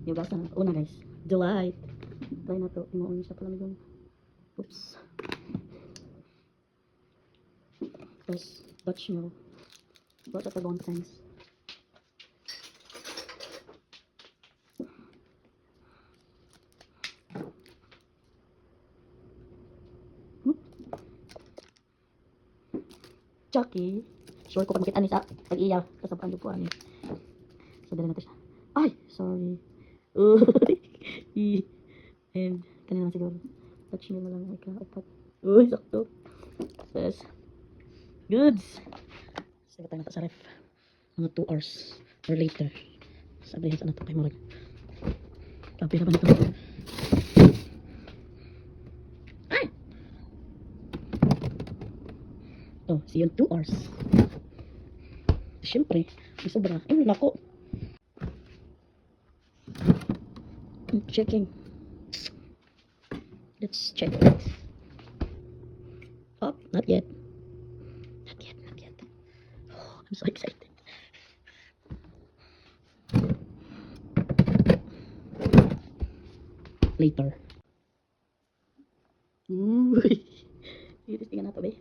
Yugasan. Una guys. Delight. Try na to. Imuon siya pala yun. Oops. Tapos, Dutch milk. Bought at the Bon Sense. Chucky. Sure ko pag makita ni sa pag-iya. Kasabaan yung po ani. So, dala natin siya. Ay! Sorry. Uy. And, kanina lang siguro. Touch me na lang. Ay ka, upat. Uy, sakto. Says, goods. Sige tayo na sa ref. Mga 2 hours or later. Sabihin sa nato kay Morag. Kapira ba nito? Ay! Oh, see you in 2 hours. Siyempre, may sobra. Ay, nako. I'm checking. Let's check it. Oh, not yet. Not yet, not yet. Oh, I'm so excited. Later. Uy. Sige, tingnan nato, be.